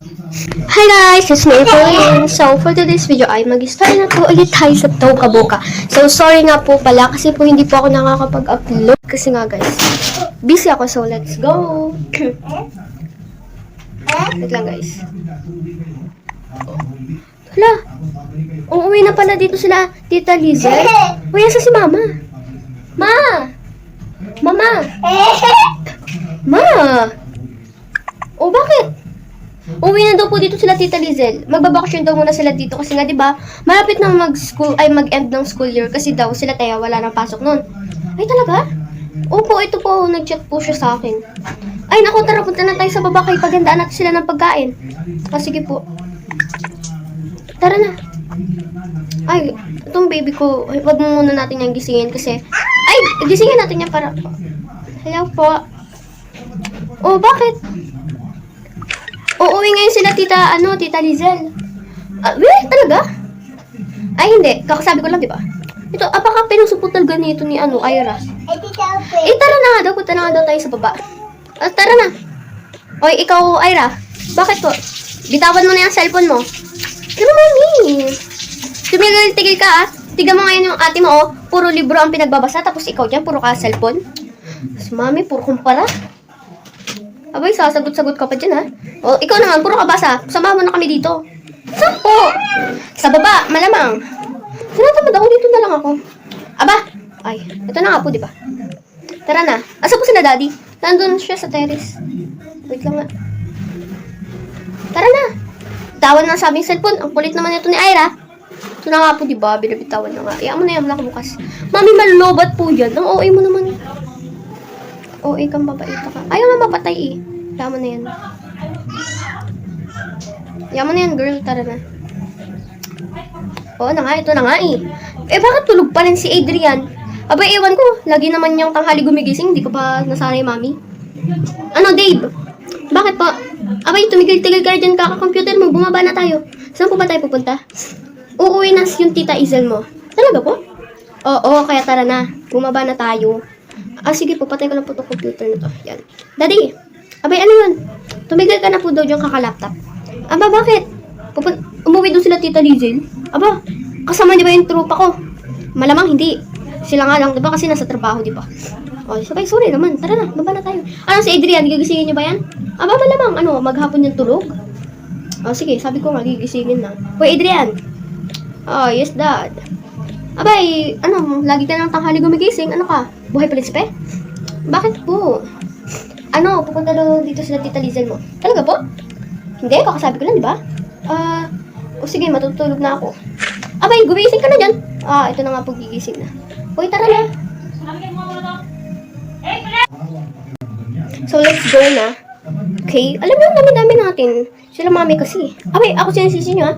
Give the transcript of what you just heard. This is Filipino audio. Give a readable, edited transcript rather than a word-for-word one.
Hi guys, it's me Pauline. So for today's video ay mag-start na po ulit tayo sa Toka Boka. So sorry nga po pala kasi po hindi po ako nakakapag-upload kasi nga guys, busy ako, so let's go. Wait lang guys. Hala, uuwi na pala dito sila Tita Lizel. Uy, asa si Mama? Ma! Mama! Ma! Oh, bakit? Uwi na daw po dito sila Tita Lizel. Magbabakasyon daw muna sila dito kasi nga 'di ba? Malapit na mag-end ng school year kasi daw sila Teya wala nang pasok noon. Ay talaga? Opo, ito po nag-chat po siya sa akin. Ay naku, tara punta na tayo sa baba kay pagandaan natin sila ng pagkain. Sige po. Tara na. Ay, itong baby ko, wag mo muna natin yung gisingin kasi ay, gisingin natin yan para hello po. Oh, bakit? Uuwi ngayon sila Tita Lizel. Wait, talaga? Ay, hindi. Kakasabi ko lang, di ba? Ito, apaka pinusuputal ganito ni Ira. Tara na nga daw. Punta na nga daw tayo sa baba. Tara na. Oy, ikaw, Ira. Bakit po? Bitawan mo na yung cellphone mo. Pero mami. Tumigil-tigil ka, Tiga mo ngayon yung ate mo, Puro libro ang pinagbabasa, tapos ikaw dyan, puro ka cellphone. Mas mami, puro kumpara. Abay, sasagot-sagot ka pa dyan, ha? O, ikaw naman, puro ka basa. Samahan mo na kami dito. Saan po? Sa baba, malamang. Tinatamad ako, dito na lang ako. Aba! Ay, ito na nga po, di ba? Tara na. Asa po sila, Daddy? Nandun siya sa terrace. Wait lang nga. Tara na. Tawan na sa aming cellphone. Ang kulit naman ito ni Ira. Ito na nga po, di ba? Binabitawan na nga. Iyan mo na yan, wala ka bukas. Mami, malulobat po yan. Ang OA mo naman. OA kang babae ka. Ayaw na mapatay eh. Yaman na yan. Yaman na yan, girl. Tara na. Oo na nga, ito na nga eh. Bakit tulog pa rin si Adrian? Abay, ewan ko. Lagi naman yung tanghali gumigising. Hindi ko pa nasanay, mami. Ano, Dave? Bakit po? Abay, tumigil-tigil ka dyan kaka-computer mo. Bumaba na tayo. Saan po ba tayo pupunta? Uuwi na yung Tita Izel mo. Talaga po? Oo, kaya tara na. Bumaba na tayo. Sige po, patay ko lang po itong computer nito. Yan. Daddy, abay, ano yun? Tumigil ka na po daw yung kaka-laptop. Aba, bakit? Umuwi doon sila Tita Lizel? Aba, kasama di ba yung tropa ko? Malamang hindi. Sila nga lang, di ba? Kasi nasa trabaho, di ba? Sabay, sorry naman. Tara na, baba na tayo. Ano si Adrian, gigisingin niyo ba yan? Aba, malamang, maghapon yung tulog? Sige, sabi ko nga, gigisingin na. Hoy, Adrian! Yes, Dad. Abay, lagi ka ng tanghali gumigising. Ano ka? Buhay prinsipe? Bakit po? Pupunta daw dito sila Tita Lizel mo. Talaga po? Hindi, kakasabi ko lang, di ba? Sige, matutulog na ako. Abay, gumising ka na dyan. Ito na nga po, gigising na. Hoy, tara na. So, let's go na. Okay? Alam mo, dami-dami natin. Sila mami kasi. Abay, ako sinisisi nyo, ha?